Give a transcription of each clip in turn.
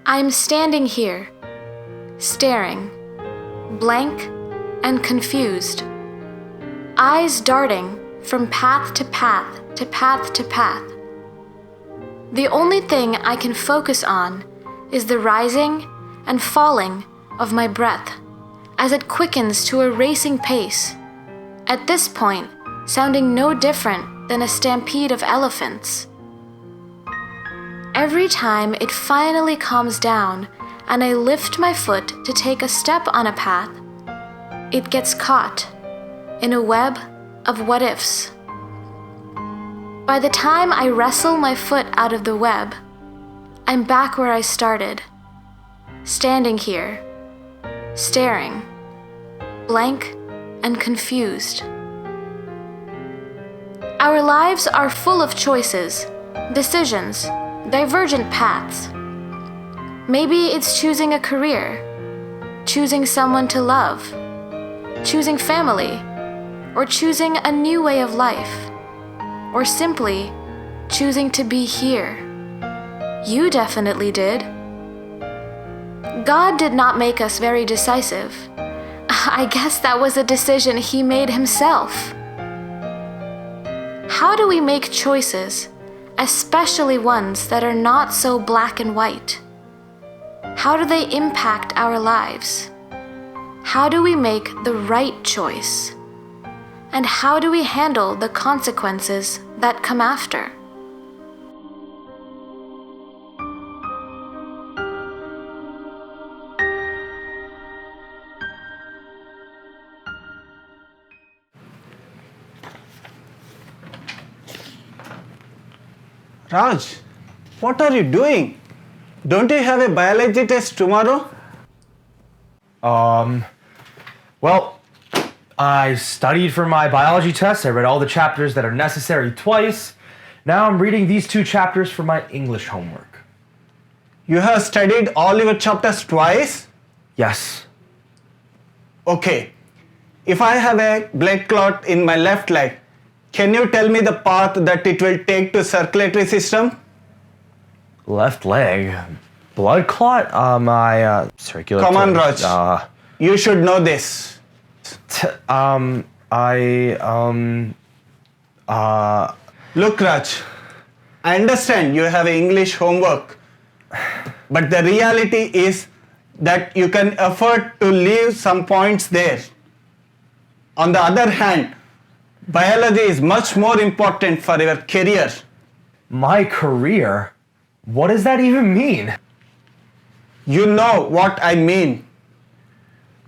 I'm standing here, staring, blank and confused, eyes darting from path to path to path to path. The only thing I can focus on is the rising and falling of my breath as it quickens to a racing pace, at this point sounding no different than a stampede of elephants. Every time it finally calms down and I lift my foot to take a step on a path, it gets caught in a web of what-ifs. By the time I wrestle my foot out of the web, I'm back where I started, standing here, staring, blank and confused. Our lives are full of choices, decisions, divergent paths. Maybe it's choosing a career, choosing someone to love, choosing family, or choosing a new way of life, or simply choosing to be here. You definitely did. God did not make us very decisive. I guess that was a decision He made Himself. How do we make choices, especially ones that are not so black and white? How do they impact our lives? How do we make the right choice? And how do we handle the consequences that come after? Raj, what are you doing? Don't you have a biology test tomorrow? Well, I studied for my biology test. I read all the chapters that are necessary twice. Now I'm reading these 2 chapters for my English homework. You have studied all your chapters twice? Yes. Okay. If I have a blood clot in my left leg, can you tell me the path that it will take to circulatory system? Left leg. Blood clot? My circulatory... Come on, Raj. You should know this. Look, Raj. I understand you have English homework. But the reality is that you can afford to leave some points there. On the other hand, biology is much more important for your career. My career? What does that even mean? You know what I mean.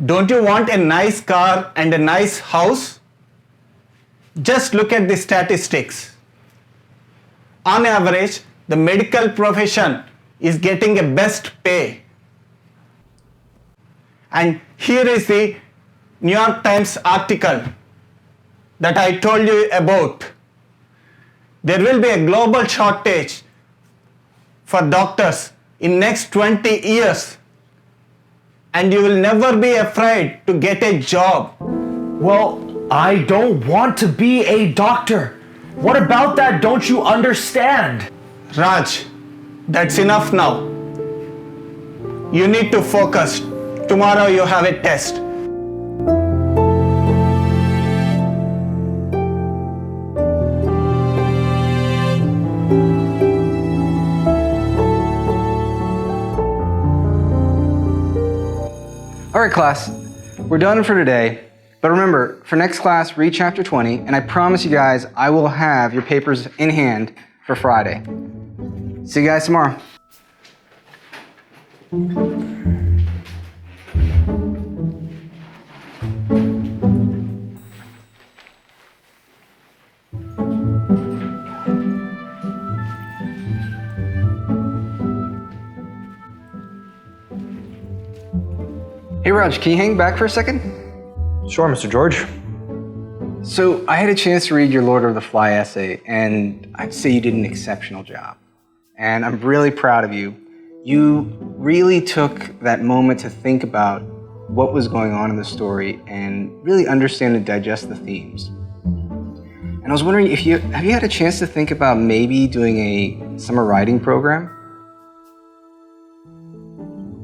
Don't you want a nice car and a nice house? Just look at the statistics. On average, the medical profession is getting a best pay. And here is the New York Times article that I told you about. There will be a global shortage for doctors in next 20 years. And you will never be afraid to get a job. Well, I don't want to be a doctor. What about that don't you understand? Raj, that's enough now. You need to focus. Tomorrow you have a test. All right, class, we're done for today. But remember, for next class, read chapter 20, and I promise you guys, I will have your papers in hand for Friday. See you guys tomorrow. Hey Raj, can you hang back for a second? Sure, Mr. George. So I had a chance to read your Lord of the Fly essay, and I'd say you did an exceptional job. And I'm really proud of you. You really took that moment to think about what was going on in the story and really understand and digest the themes. And I was wondering if have you had a chance to think about maybe doing a summer writing program?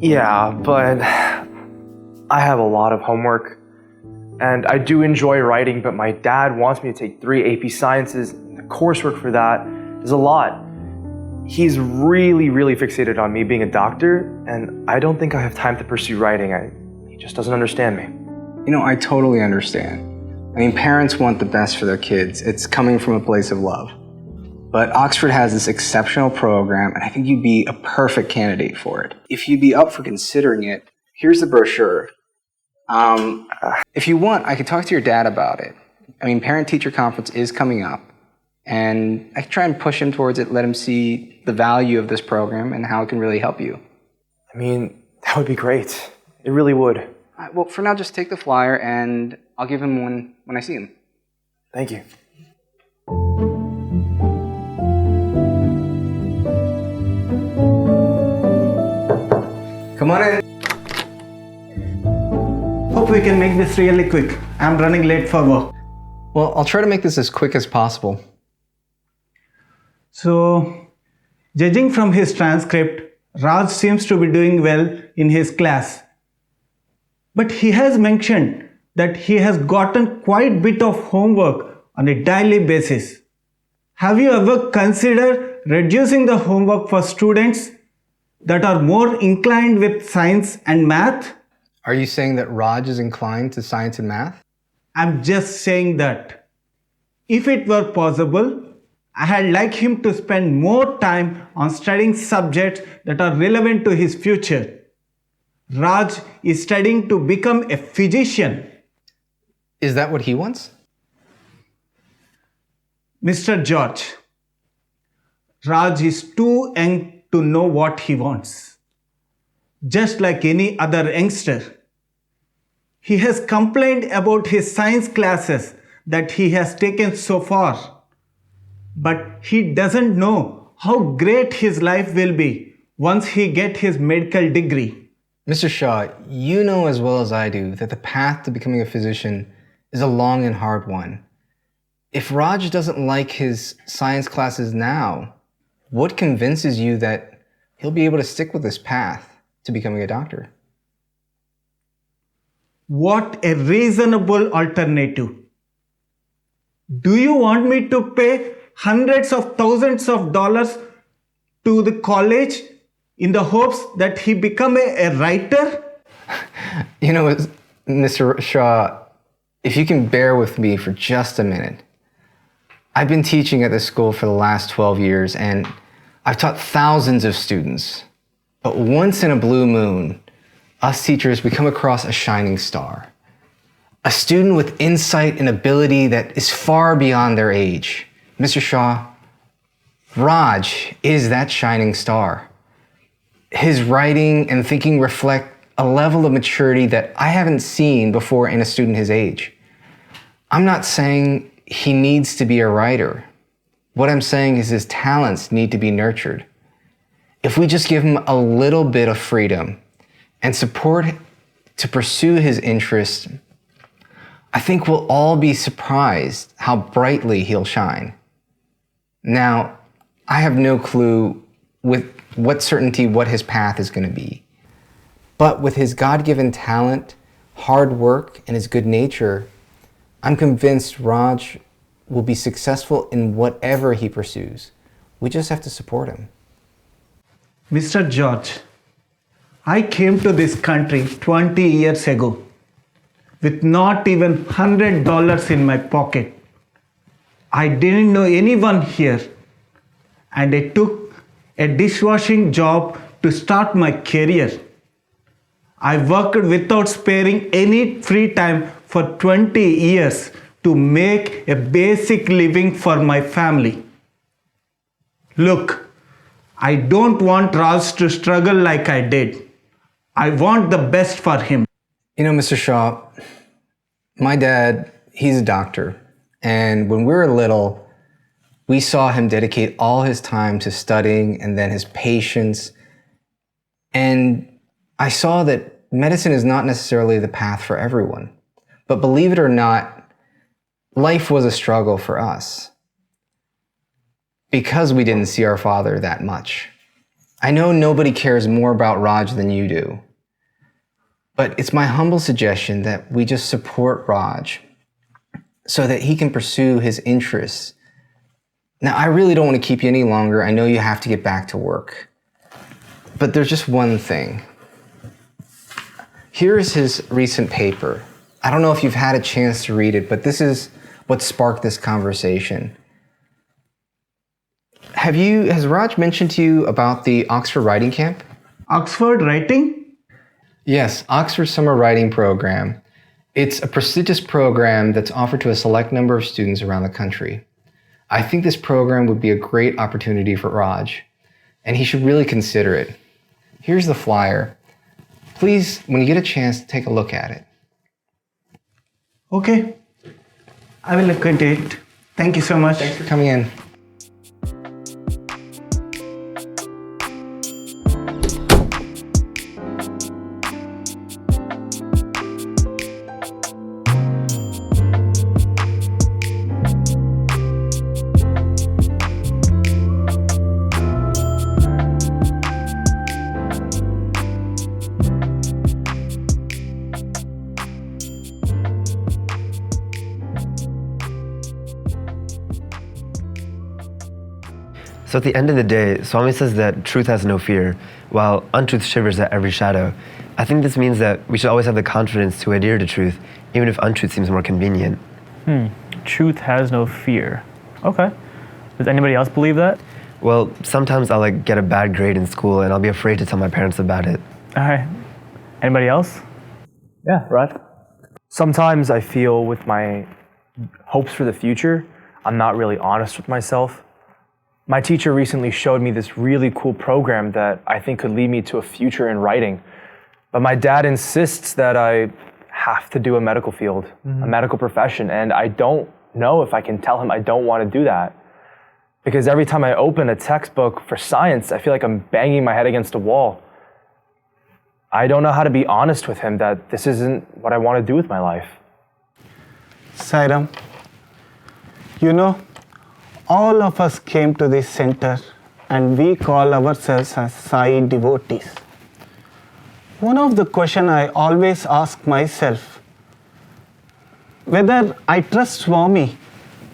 Yeah, but I have a lot of homework. And I do enjoy writing, but my dad wants me to take 3 AP Sciences, and the coursework for that is a lot. He's really, really fixated on me being a doctor, and I don't think I have time to pursue writing. He just doesn't understand me. You know, I totally understand. I mean, parents want the best for their kids. It's coming from a place of love. But Oxford has this exceptional program, and I think you'd be a perfect candidate for it. If you'd be up for considering it, here's the brochure. If you want, I could talk to your dad about it. I mean, parent-teacher conference is coming up, and I could try and push him towards it, let him see the value of this program and how it can really help you. I mean, that would be great. It really would. All right, well, for now, just take the flyer, and I'll give him one when I see him. Thank you. Come on in. Hope we can make this really quick. I'm running late for work. Well, I'll try to make this as quick as possible. So, judging from his transcript, Raj seems to be doing well in his class. But he has mentioned that he has gotten quite a bit of homework on a daily basis. Have you ever considered reducing the homework for students that are more inclined with science and math? Are you saying that Raj is inclined to science and math? I'm just saying that if it were possible, I'd like him to spend more time on studying subjects that are relevant to his future. Raj is studying to become a physician. Is that what he wants? Mr. George, Raj is too young to know what he wants. Just like any other youngster, he has complained about his science classes that he has taken so far. But he doesn't know how great his life will be once he gets his medical degree. Mr. Shaw, you know as well as I do that the path to becoming a physician is a long and hard one. If Raj doesn't like his science classes now, what convinces you that he'll be able to stick with this path to becoming a doctor? What a reasonable alternative. Do you want me to pay hundreds of thousands of dollars to the college in the hopes that he become a writer? You know, Mr. Shaw, if you can bear with me for just a minute. I've been teaching at this school for the last 12 years, and I've taught thousands of students. But once in a blue moon, us teachers, we come across a shining star. A student with insight and ability that is far beyond their age. Mr. Shaw, Raj is that shining star. His writing and thinking reflect a level of maturity that I haven't seen before in a student his age. I'm not saying he needs to be a writer. What I'm saying is his talents need to be nurtured. If we just give him a little bit of freedom and support to pursue his interests, I think we'll all be surprised how brightly he'll shine. Now, I have no clue with what certainty what his path is going to be. But with his God-given talent, hard work, and his good nature, I'm convinced Raj will be successful in whatever he pursues. We just have to support him. Mr. George, I came to this country 20 years ago with not even $100 in my pocket. I didn't know anyone here, and I took a dishwashing job to start my career. I worked without sparing any free time for 20 years to make a basic living for my family. Look, I don't want Raj to struggle like I did. I want the best for him. You know, Mr. Shaw, my dad, he's a doctor. And when we were little, we saw him dedicate all his time to studying and then his patience. And I saw that medicine is not necessarily the path for everyone. But believe it or not, life was a struggle for us because we didn't see our father that much. I know nobody cares more about Raj than you do, but it's my humble suggestion that we just support Raj so that he can pursue his interests. Now, I really don't want to keep you any longer. I know you have to get back to work. But there's just one thing. Here's his recent paper. I don't know if you've had a chance to read it, but this is what sparked this conversation. Has Raj mentioned to you about the Oxford Writing Camp? Oxford writing? Yes, Oxford Summer Writing Program. It's a prestigious program that's offered to a select number of students around the country. I think this program would be a great opportunity for Raj, and he should really consider it. Here's the flyer. Please, when you get a chance, take a look at it. Okay. I will look into it. Thank you so much. Thanks for coming in. So at the end of the day, Swami says that truth has no fear, while untruth shivers at every shadow. I think this means that we should always have the confidence to adhere to truth, even if untruth seems more convenient. Truth has no fear. Okay. Does anybody else believe that? Well, sometimes I'll get a bad grade in school and I'll be afraid to tell my parents about it. All right. Anybody else? Yeah, Raj. Sometimes I feel with my hopes for the future, I'm not really honest with myself. My teacher recently showed me this really cool program that I think could lead me to a future in writing. But my dad insists that I have to do a medical field, a medical profession, and I don't know if I can tell him I don't want to do that. Because every time I open a textbook for science, I feel like I'm banging my head against a wall. I don't know how to be honest with him that this isn't what I want to do with my life. Sairam, you know, all of us came to this center and we call ourselves as Sai devotees. One of the questions I always ask myself, whether I trust Swami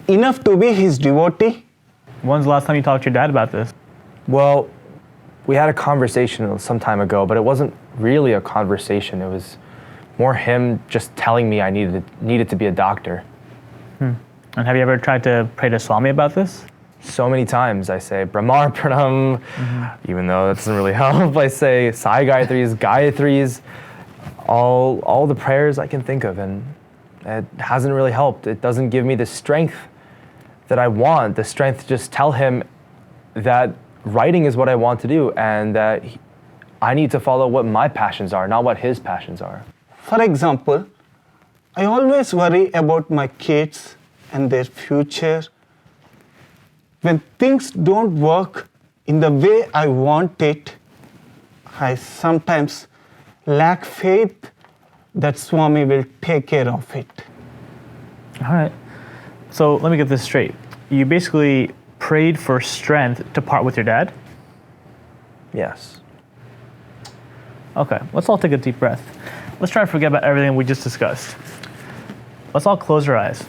enough to be his devotee. When's the last time you talked to your dad about this? Well, we had a conversation some time ago, but it wasn't really a conversation. It was more him just telling me I needed to be a doctor. And have you ever tried to pray to Swami about this? So many times I say Brahmar Pranam, even though that doesn't really help. I say Sai Gayatris, all the prayers I can think of, and it hasn't really helped. It doesn't give me the strength that I want, the strength to just tell him that writing is what I want to do and that I need to follow what my passions are, not what his passions are. For example, I always worry about my kids and their future. When things don't work in the way I want it, I sometimes lack faith that Swami will take care of it. All right. So let me get this straight. You basically prayed for strength to part with your dad? Yes. Okay, let's all take a deep breath. Let's try to forget about everything we just discussed. Let's all close our eyes.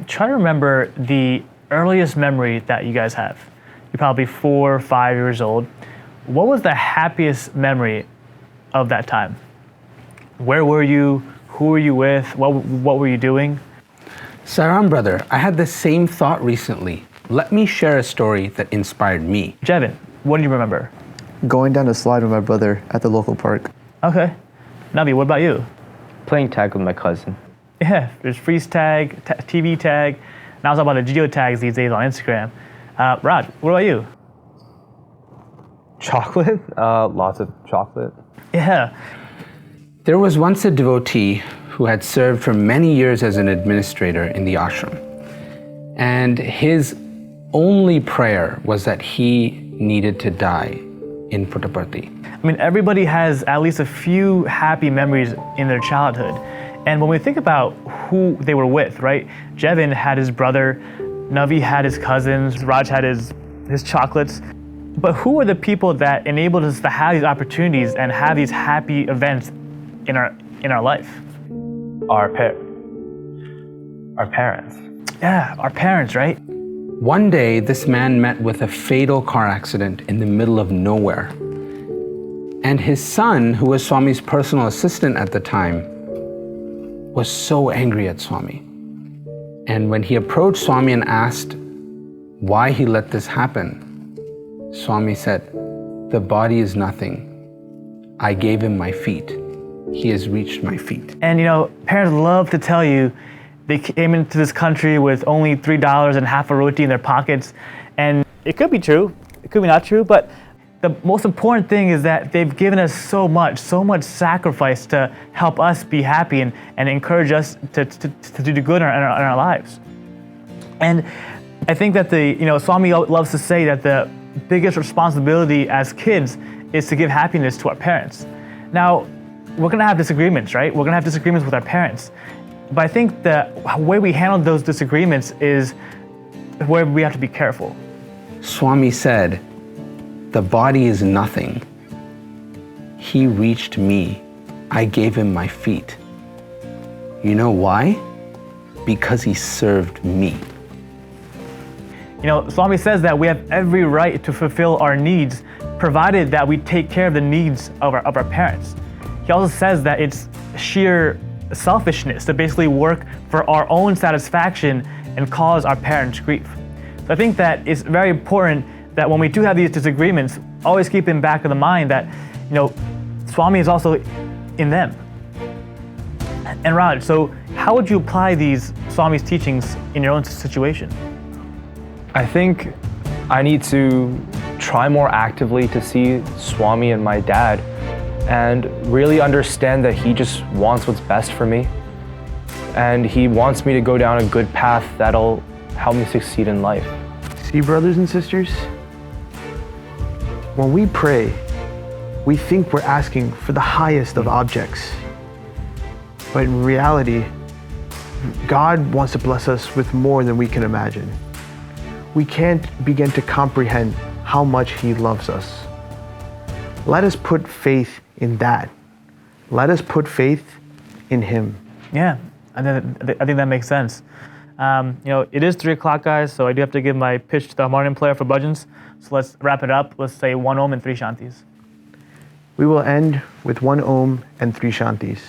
Try to remember the earliest memory that you guys have. You're probably 4 or 5 years old. What was the happiest memory of that time? Where were you? Who were you with? What were you doing? Sairam, brother, I had the same thought recently. Let me share a story that inspired me. Jevin, what do you remember? Going down a slide with my brother at the local park. Okay. Navi, what about you? Playing tag with my cousin. Yeah, there's freeze tag, TV tag. Now it's all about the geo tags these days on Instagram. Raj, what about you? Chocolate? Lots of chocolate. Yeah. There was once a devotee who had served for many years as an administrator in the ashram. And his only prayer was that he needed to die in Puttaparthi. I mean, everybody has at least a few happy memories in their childhood. And when we think about who they were with, right? Jevin had his brother, Navi had his cousins, Raj had his chocolates. But who are the people that enabled us to have these opportunities and have these happy events in our life? Our parents. Yeah, our parents, right? One day, this man met with a fatal car accident in the middle of nowhere. And his son, who was Swami's personal assistant at the time, was so angry at Swami. And when he approached Swami and asked why he let this happen, Swami said, "The body is nothing. I gave him my feet. He has reached my feet." And parents love to tell you they came into this country with only $3 and half a roti in their pockets. And it could be true, it could be not true, but the most important thing is that they've given us so much sacrifice to help us be happy and encourage us to do good in our lives. And I think that Swami loves to say that the biggest responsibility as kids is to give happiness to our parents. Now, we're gonna have disagreements, right? We're gonna have disagreements with our parents. But I think the way we handle those disagreements is where we have to be careful. Swami said, "The body is nothing. He reached me. I gave him my feet." You know why? Because he served me. Swami says that we have every right to fulfill our needs, provided that we take care of the needs of our parents. He also says that it's sheer selfishness to basically work for our own satisfaction and cause our parents grief. So I think that it's very important that when we do have these disagreements, always keep in back of the mind that, Swami is also in them. And Raj, so how would you apply these Swami's teachings in your own situation? I think I need to try more actively to see Swami and my dad and really understand that he just wants what's best for me. And he wants me to go down a good path that'll help me succeed in life. See, brothers and sisters, when we pray, we think we're asking for the highest of objects. But in reality, God wants to bless us with more than we can imagine. We can't begin to comprehend how much He loves us. Let us put faith in that. Let us put faith in Him. Yeah, I think that makes sense. It is 3 o'clock, guys, so I do have to give my pitch to the harmonium player for bhajans. So let's wrap it up. Let's say 1 Om and 3 Shantis. We will end with 1 Om and 3 Shantis.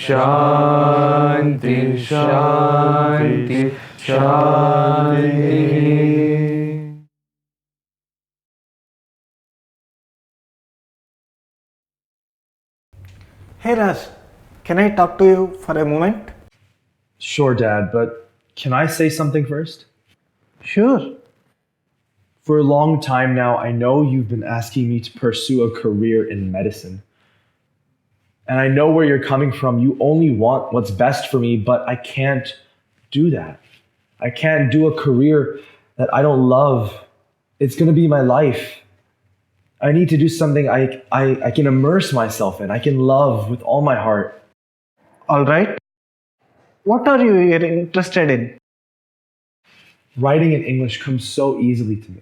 Shanti, Shanti, Shanti. Hey Raj, can I talk to you for a moment? Sure, Dad, but can I say something first? Sure. For a long time now, I know you've been asking me to pursue a career in medicine. And I know where you're coming from. You only want what's best for me, but I can't do that. I can't do a career that I don't love. It's going to be my life. I need to do something I can immerse myself in. I can love with all my heart. All right. What are you interested in? Writing in English comes so easily to me.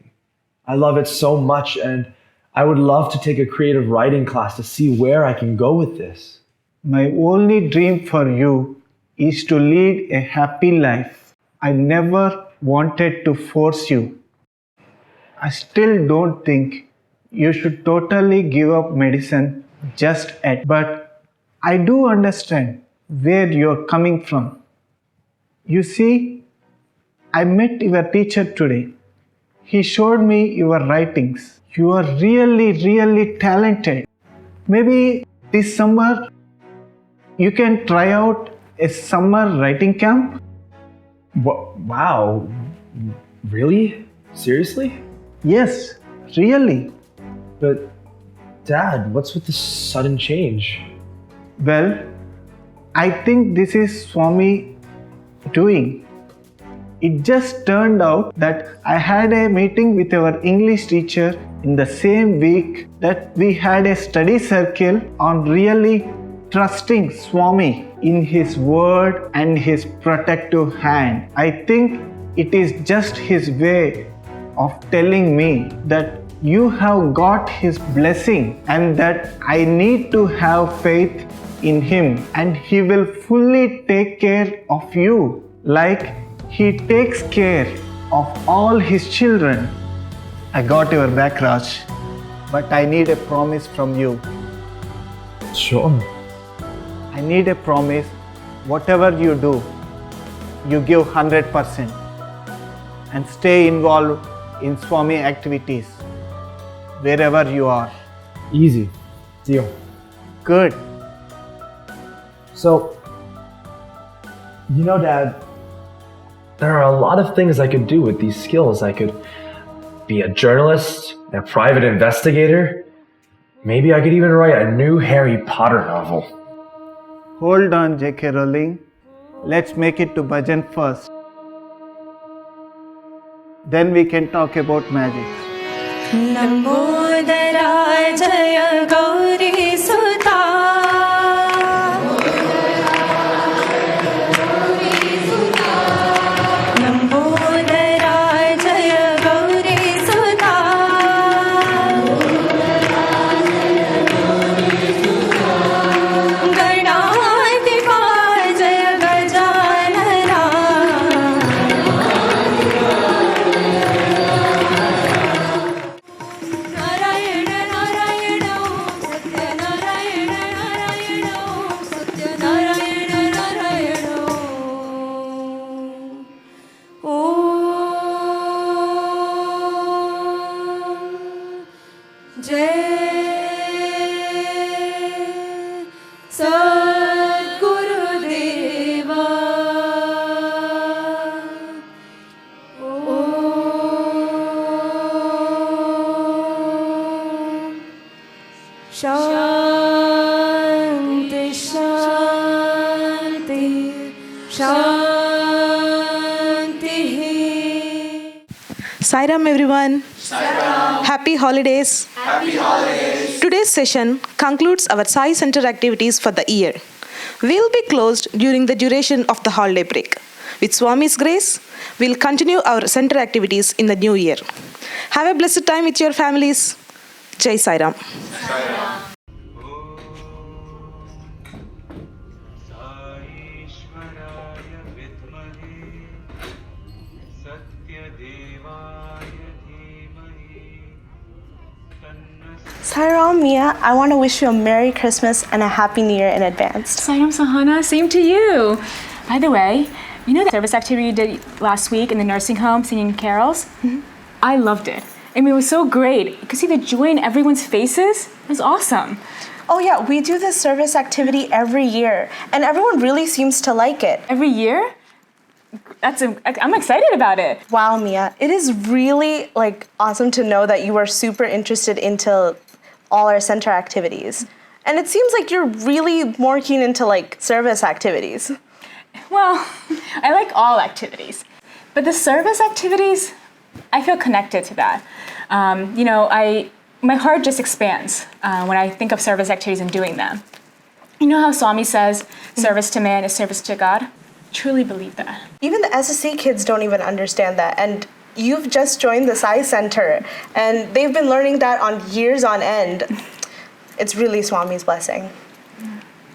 I love it so much, and I would love to take a creative writing class to see where I can go with this. My only dream for you is to lead a happy life. I never wanted to force you. I still don't think you should totally give up medicine just yet, but I do understand where you're coming from. You see, I met your teacher today. He showed me your writings. You are really, really talented. Maybe this summer you can try out a summer writing camp. Wow. Really? Seriously? Yes, really. But Dad, what's with this sudden change? Well, I think this is Swami doing. It just turned out that I had a meeting with our English teacher in the same week that we had a study circle on really trusting Swami in his word and his protective hand. I think it is just his way of telling me that you have got his blessing and that I need to have faith in him and he will fully take care of you like he takes care of all his children. I got your back, Raj, but I need a promise from you. Sure. I need a promise. Whatever you do, you give 100% and stay involved in Swami activities wherever you are. Easy. Deal. Good. So, you know, Dad, there are a lot of things I could do with these skills. I could be a journalist, a private investigator. Maybe I could even write a new Harry Potter novel. Hold on, J.K. Rowling. Let's make it to Bhajan first. Then we can talk about magic. Lambodara Jaya Gauri Sutta Lambodara Jaya Gauri Sutta Ganadhipa Jaya Gajanana Shanti, Shanti, Shanti. Sai Ram, everyone. Happy holidays. Happy holidays. Today's session concludes our Sai Center activities for the year. We'll be closed during the duration of the holiday break. With Swami's grace, we'll continue our center activities in the new year. Have a blessed time with your families. Jai Sai Ram. Sai Mia, I want to wish you a Merry Christmas and a Happy New Year in advance. Sai Sahana, same to you. By the way, you know the service activity you did last week in the nursing home singing carols? Mm-hmm. I loved it. I mean, it was so great. You could see the joy in everyone's faces. It was awesome. Oh yeah, we do this service activity every year, and everyone really seems to like it. Every year? I'm excited about it. Wow, Mia, it is really awesome to know that you are super interested into all our center activities. And it seems like you're really more keen into service activities. Well, I like all activities, but the service activities, I feel connected to that. My heart just expands when I think of service activities and doing them. You know how Swami says, service to man is service to God? I truly believe that. Even the SSC kids don't even understand that. And you've just joined the Sai Center, and they've been learning that on years on end. It's really Swami's blessing.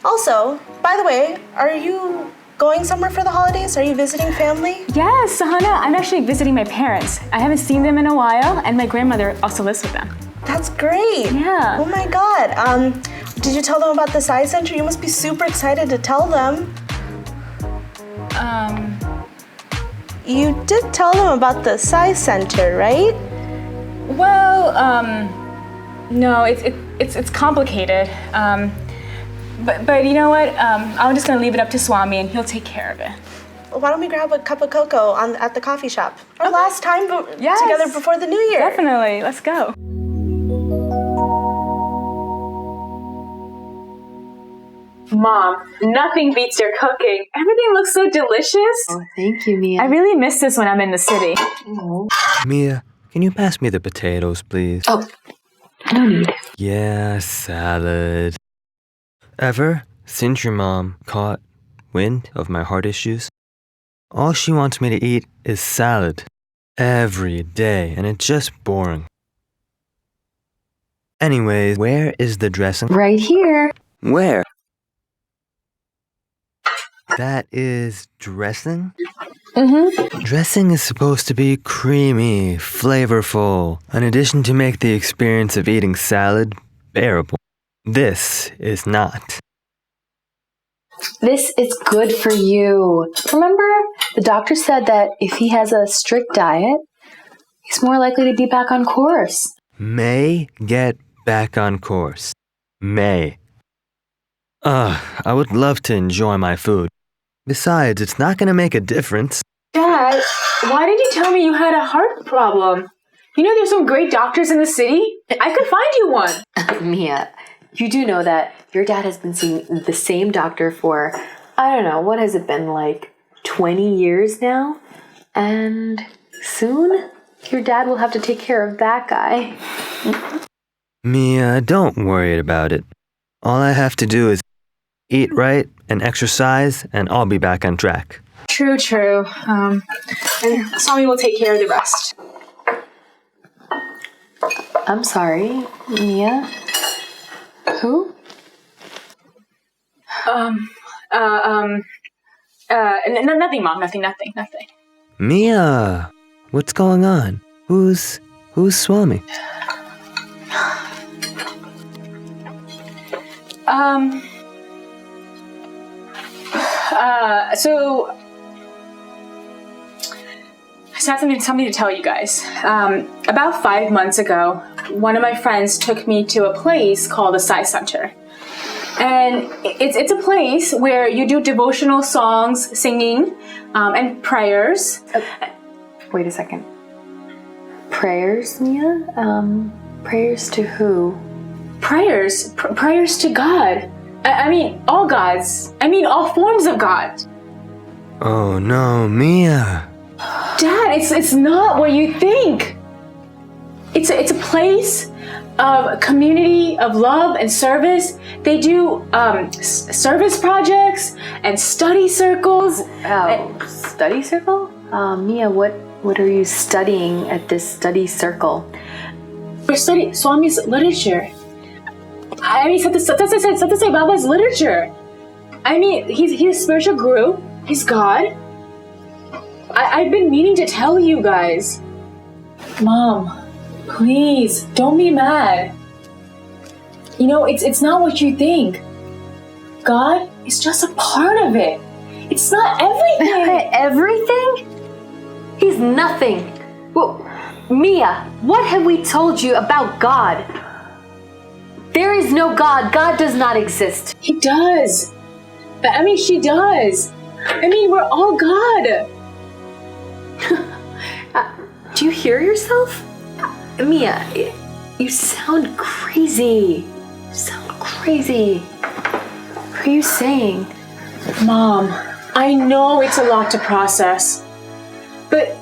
Also, by the way, are you going somewhere for the holidays? Are you visiting family? Yes, Sahana, I'm actually visiting my parents. I haven't seen them in a while, and my grandmother also lives with them. That's great. Yeah. Oh my God. Did you tell them about the Sai Center? You must be super excited to tell them. You did tell them about the Sai Center, right? Well, no, it's complicated. But you know what? I'm just gonna leave it up to Swami, and he'll take care of it. Why don't we grab a cup of cocoa at the coffee shop? Our last time together before the new year. Definitely. Let's go. Mom, nothing beats your cooking. Everything looks so delicious. Oh, thank you, Mia. I really miss this when I'm in the city. Oh. Mia, can you pass me the potatoes, please? Oh, no need. Yeah, salad. Ever since your mom caught wind of my heart issues, all she wants me to eat is salad every day, and it's just boring. Anyways, where is the dressing? Right here. Where? That is dressing? Mm-hmm. Dressing is supposed to be creamy, flavorful, in addition to make the experience of eating salad bearable. This is not. This is good for you. Remember, the doctor said that if he has a strict diet, he's more likely to be back on course. May get back on course. May. I would love to enjoy my food. Besides, it's not gonna make a difference. Dad, why did you tell me you had a heart problem? You know there's some great doctors in the city? I could find you one. Mia, you do know that your dad has been seeing the same doctor for, I don't know, what has it been, like 20 years now? And soon, your dad will have to take care of that guy. Mia, don't worry about it. All I have to do is eat right and exercise, and I'll be back on track. True. And Swami will take care of the rest. I'm sorry, Mia. Who? Nothing, Mom. Nothing. Mia, what's going on? Who's Swami? So I have something to tell you guys. About 5 months ago, one of my friends took me to a place called the Sai Center. And it's a place where you do devotional songs, singing, and prayers. Wait a second. Prayers, Mia? Prayers to who? Prayers to God. I mean, all gods. I mean, all forms of God. Oh no, Mia. Dad, it's not what you think. It's a place of community, of love and service. They do service projects and study circles. Study circle? Mia, what are you studying at this study circle? We're studying Swami's literature. I mean, Sathya Sai Baba's literature. I mean, he's a spiritual guru. He's God. I've been meaning to tell you guys. Mom, please, don't be mad. You know, it's not what you think. God is just a part of it. It's not everything. Everything? He's nothing. Well, Mia, what have we told you about God? There is no God. God does not exist. He does. I mean, she does. I mean, we're all God. Do you hear yourself? Mia, you sound crazy. You sound crazy. What are you saying? Mom, I know it's a lot to process, but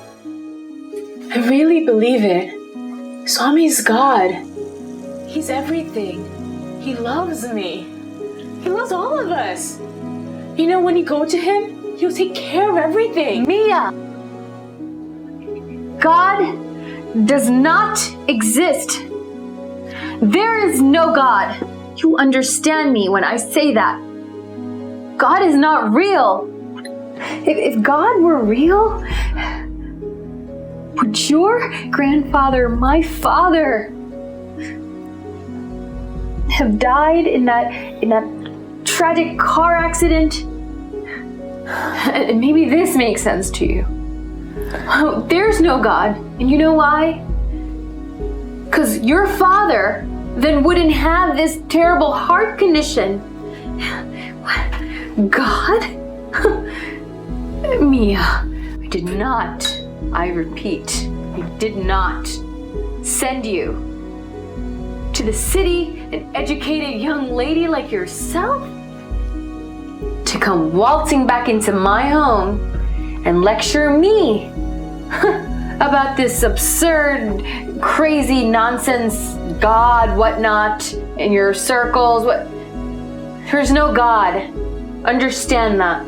I really believe it. Swami's God. He's everything. He loves me. He loves all of us. You know, when you go to him, he'll take care of everything. Mia! God does not exist. There is no God. You understand me when I say that. God is not real. If God were real, would your grandfather, my father, have died in that tragic car accident? And maybe this makes sense to you. There's no God, and you know why? Because your father then wouldn't have this terrible heart condition. God? Mia, I did not, I repeat, I did not send you to the city, an educated young lady like yourself, to come waltzing back into my home and lecture me about this absurd, crazy nonsense God, whatnot, in your circles. There's no God. Understand that.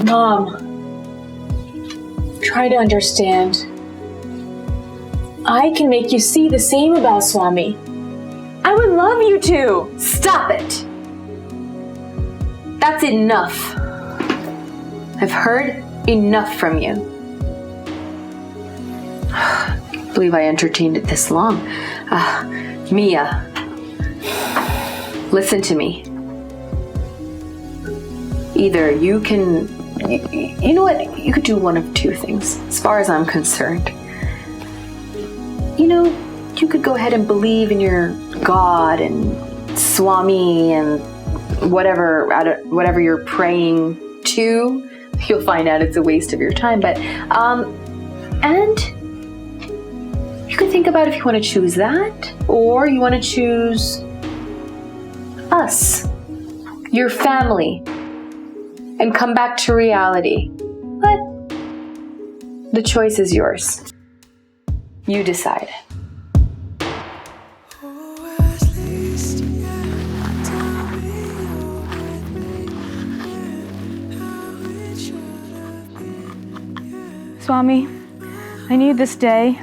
Mom, try to understand. I can make you see the same about Swami. I would love you to. Stop it. That's enough. I've heard enough from you. I can't believe I entertained it this long. Mia, listen to me. Either you can, you know what? You could do one of two things, as far as I'm concerned. You know, you could go ahead and believe in your God and Swami and whatever you're praying to. You'll find out it's a waste of your time, but and you can think about if you want to choose that or you want to choose us, your family, and come back to reality. But the choice is yours. You decide. Swami, I knew this day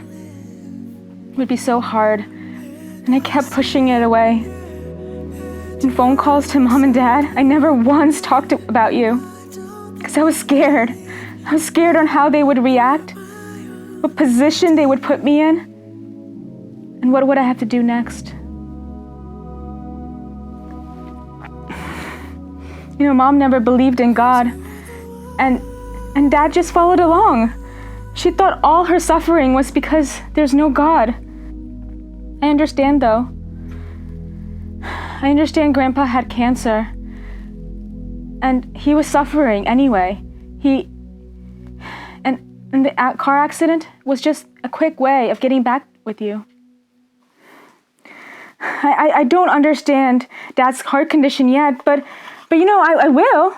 would be so hard, and I kept pushing it away. In phone calls to Mom and Dad, I never once talked about you, because I was scared. I was scared on how they would react, what position they would put me in, and what would I have to do next. You know, Mom never believed in God, and Dad just followed along. She thought all her suffering was because there's no God. I understand though. I understand Grandpa had cancer. And he was suffering anyway. And the car accident was just a quick way of getting back with you. I don't understand Dad's heart condition yet, but you know, I will.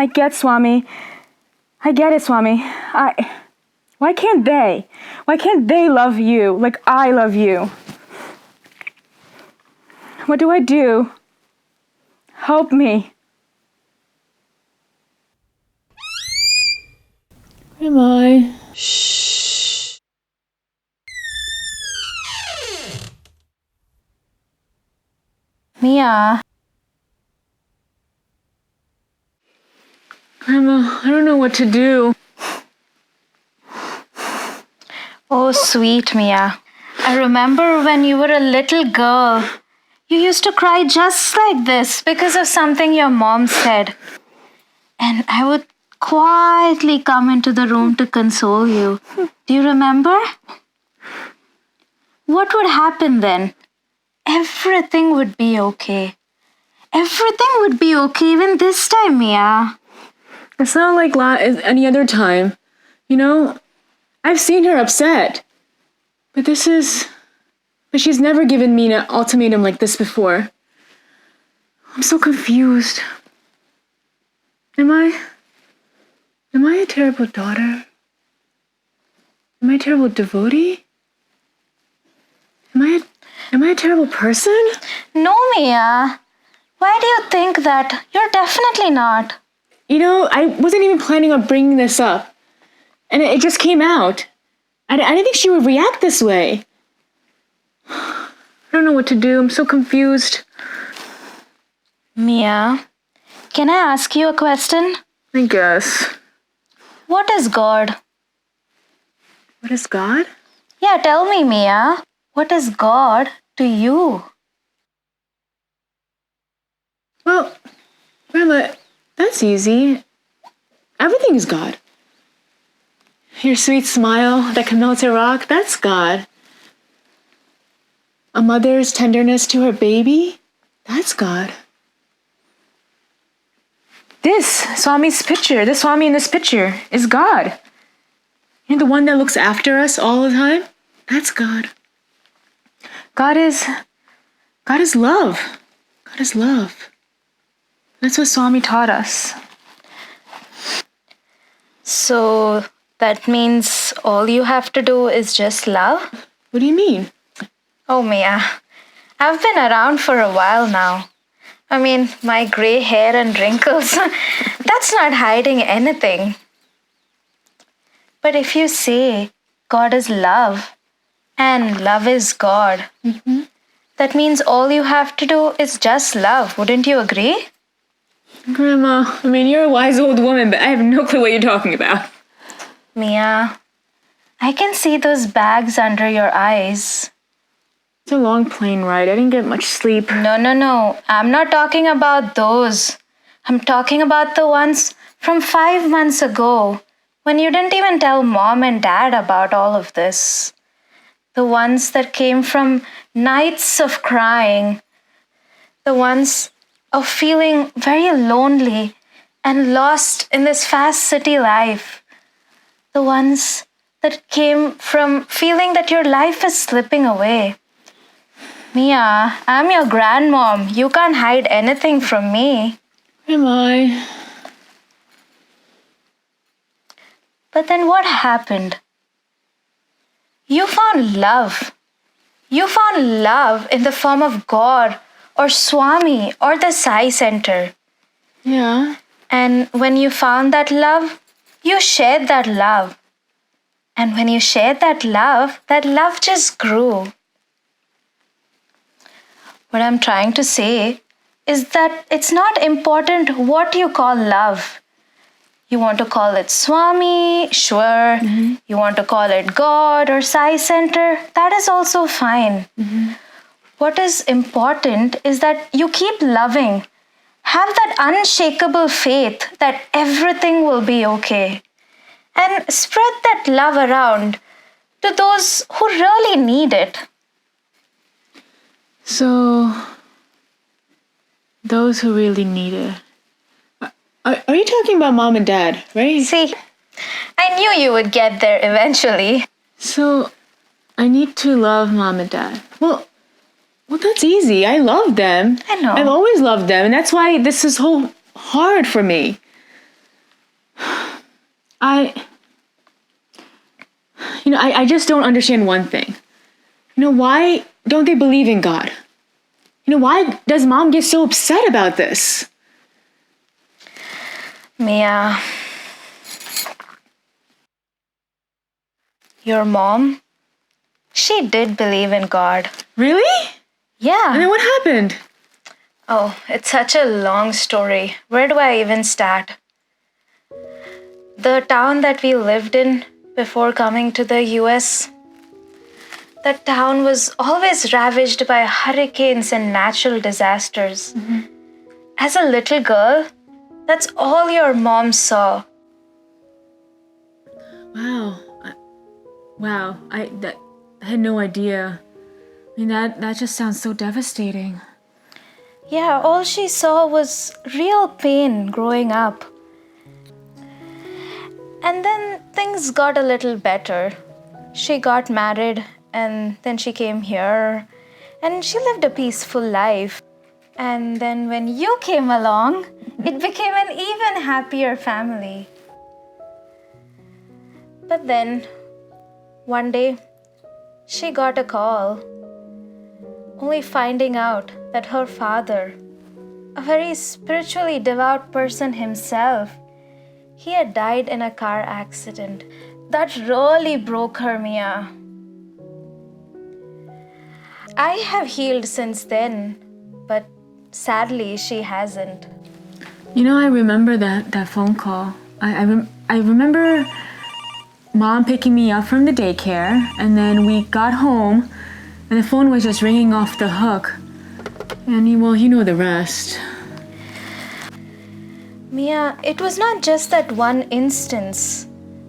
I get Swami. I get it, Swami. Why can't they? Why can't they love you like I love you? What do I do? Help me. Where am I? Shh. Mia. Grandma, I don't know what to do. Oh, sweet Mia. I remember when you were a little girl, you used to cry just like this because of something your mom said. And I would quietly come into the room to console you. Do you remember? What would happen then? Everything would be okay. Everything would be okay even this time, Mia. It's not like any other time. You know, I've seen her upset. But she's never given me an ultimatum like this before. I'm so confused. Am I a terrible daughter? Am I a terrible devotee? Am I a terrible person? No, Mia. Why do you think that? You're definitely not. You know, I wasn't even planning on bringing this up. And it just came out. I didn't think she would react this way. I don't know what to do. I'm so confused. Mia, can I ask you a question? I guess. What is God? What is God? Yeah, tell me, Mia. What is God to you? Well, Grandma, that's easy. Everything is God. Your sweet smile that can melt a rock, that's God. A mother's tenderness to her baby, that's God. This Swami in this picture is God. You know, the one that looks after us all the time, that's God. God is love. God is love. That's what Swami taught us. So that means all you have to do is just love? What do you mean? Oh, Mia, I've been around for a while now. I mean, my gray hair and wrinkles, that's not hiding anything. But if you say God is love and love is God, that means all you have to do is just love. Wouldn't you agree? Grandma, I mean, you're a wise old woman, but I have no clue what you're talking about. Mia, I can see those bags under your eyes. It's a long plane ride. I didn't get much sleep. No. I'm not talking about those. I'm talking about the ones from 5 months ago when you didn't even tell mom and dad about all of this. The ones that came from nights of crying. The ones of feeling very lonely and lost in this fast city life. The ones that came from feeling that your life is slipping away. Mia, I'm your grandmom. You can't hide anything from me. Am I? But then what happened? You found love. You found love in the form of God or Swami or the Sai Center. Yeah. And when you found that love, you shared that love. And when you shared that love just grew. What I'm trying to say is that it's not important what you call love. You want to call it Swami, sure. You want to call it God or Sai Center, that is also fine. What is important is that you keep loving. Have that unshakable faith that everything will be okay. And spread that love around to those who really need it. So, those who really need it. Are you talking about mom and dad, right? See, I knew you would get there eventually. So, I need to love mom and dad. Well, that's easy. I love them. I know. I've always loved them, and that's why this is so hard for me. I just don't understand one thing. Why don't they believe in God? Why does mom get so upset about this? Mia, your mom, she did believe in God. Really? Yeah. And then what happened? Oh, it's such a long story. Where do I even start? The town that we lived in before coming to the US, that town was always ravaged by hurricanes and natural disasters. As a little girl, that's all your mom saw. Wow. I had no idea. I mean, that just sounds so devastating. Yeah, all she saw was real pain growing up. And then things got a little better. She got married and then she came here and she lived a peaceful life. And then when you came along, it became an even happier family. But then, one day, she got a call, only finding out that her father, a very spiritually devout person himself, he had died in a car accident. That really broke her, Mia. I have healed since then, but sadly, she hasn't. I remember that phone call. I remember mom picking me up from the daycare, and then we got home, and the phone was just ringing off the hook. And, well, you know the rest. Mia, it was not just that one instance.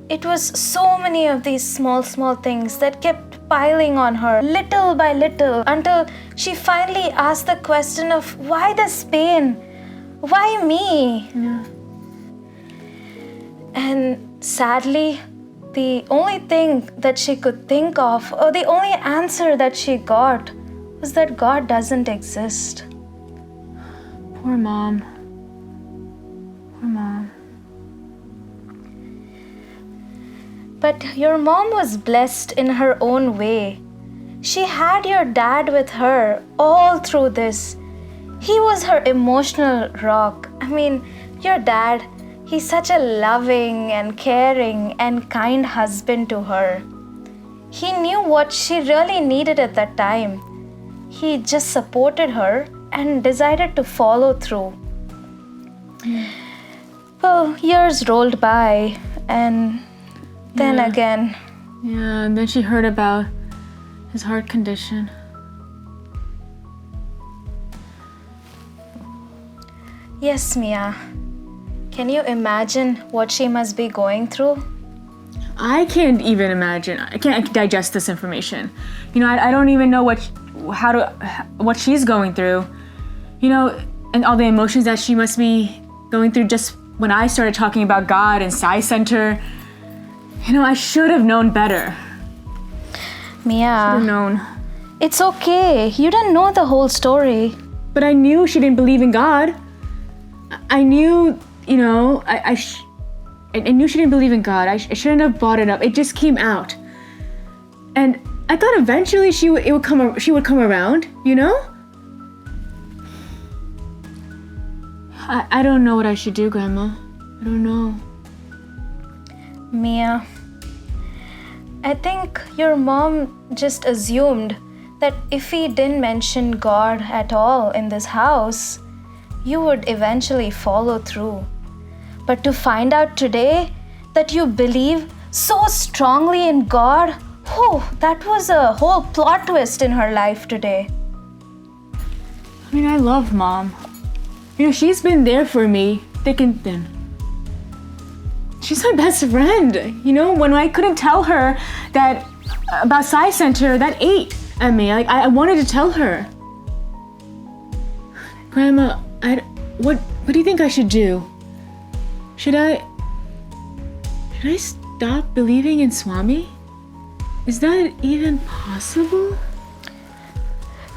It was so many of these small things that kept piling on her little by little until she finally asked the question of why this pain? Why me? Yeah. And sadly, the only thing that she could think of, or the only answer that she got, was that God doesn't exist. Poor mom. Poor mom. But your mom was blessed in her own way. She had your dad with her all through this. He was her emotional rock. I mean, your dad, he's such a loving and caring and kind husband to her. He knew what she really needed at that time. He just supported her and decided to follow through. Well, years rolled by, and then again. Yeah, and then she heard about his heart condition. Yes, Mia. Can you imagine what she must be going through? I can't even imagine. I can't digest this information. You know, I don't even know what she's going through. You know, and all the emotions that she must be going through just when I started talking about God and Sai Center. You know, I should have known better. Mia. Should have known. It's okay. You didn't know the whole story. But I knew she didn't believe in God. I knew, you know, I knew she didn't believe in God. I shouldn't have brought it up. It just came out. And I thought eventually she would come around, you know? I don't know what I should do, Grandma. I don't know. Mia, I think your mom just assumed that if we didn't mention God at all in this house, you would eventually follow through. But to find out today that you believe so strongly in God, that was a whole plot twist in her life today. I mean, I love Mom. You know, she's been there for me, thick and thin. She's my best friend. You know, when I couldn't tell her that about Sai Center, that ate at me. I wanted to tell her. Grandma, what do you think I should do? Should I stop believing in Swami? Is that even possible?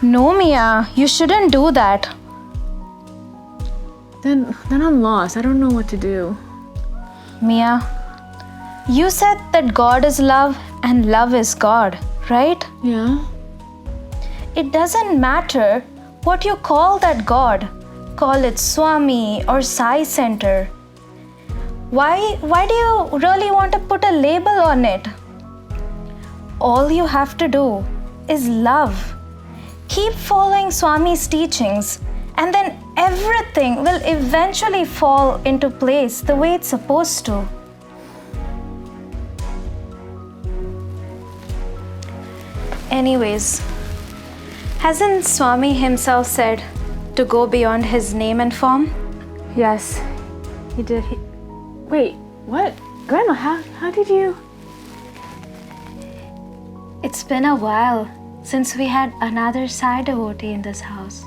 No, Mia, you shouldn't do that. Then I'm lost. I don't know what to do. Mia, you said that God is love and love is God, right? Yeah. It doesn't matter what you call that God. Call it Swami or Sai Center. Why do you really want to put a label on it? All you have to do is love. Keep following Swami's teachings, and then everything will eventually fall into place the way it's supposed to. Anyways, hasn't Swami himself said to go beyond his name and form? Yes, he did. Wait, what? Grandma, how did you? It's been a while since we had another Sai devotee in this house.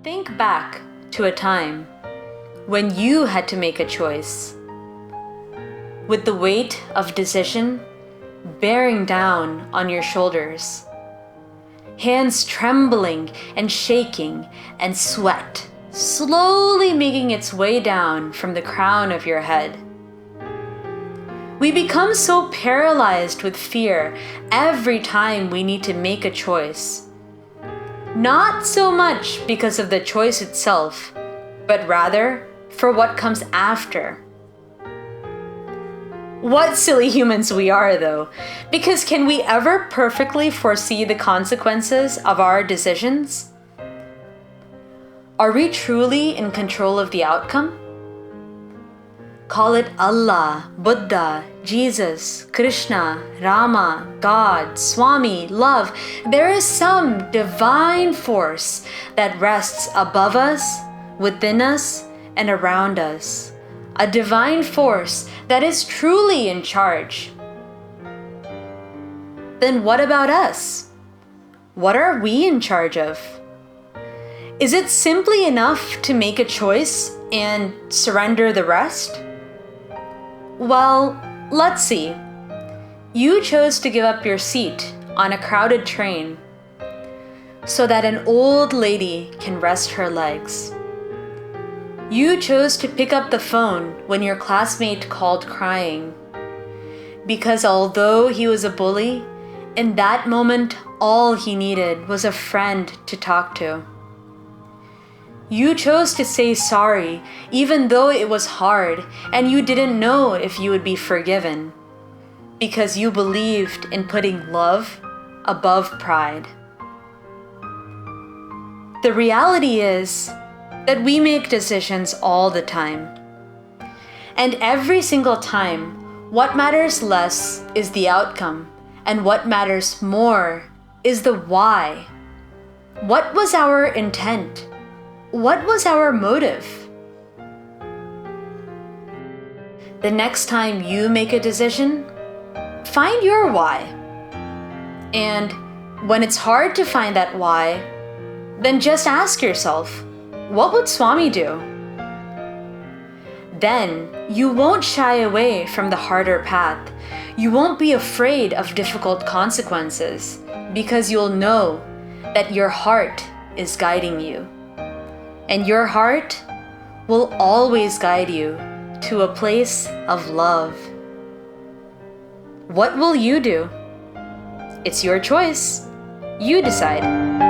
Think back to a time when you had to make a choice. With the weight of decision bearing down on your shoulders, hands trembling and shaking, and sweat slowly making its way down from the crown of your head. We become so paralyzed with fear every time we need to make a choice. Not so much because of the choice itself, but rather for what comes after. What silly humans we are, though, because can we ever perfectly foresee the consequences of our decisions? Are we truly in control of the outcome? Call it Allah, Buddha, Jesus, Krishna, Rama, God, Swami, love. There is some divine force that rests above us, within us, and around us. A divine force that is truly in charge. Then what about us? What are we in charge of? Is it simply enough to make a choice and surrender the rest? Well, let's see. You chose to give up your seat on a crowded train so that an old lady can rest her legs. You chose to pick up the phone when your classmate called crying, because although he was a bully, in that moment all he needed was a friend to talk to. You chose to say sorry even though it was hard and you didn't know if you would be forgiven, because you believed in putting love above pride. The reality is that we make decisions all the time. And every single time, what matters less is the outcome, and what matters more is the why. What was our intent? What was our motive? The next time you make a decision, find your why. And when it's hard to find that why, then just ask yourself, what would Swami do? Then you won't shy away from the harder path. You won't be afraid of difficult consequences because you'll know that your heart is guiding you. And your heart will always guide you to a place of love. What will you do? It's your choice. You decide.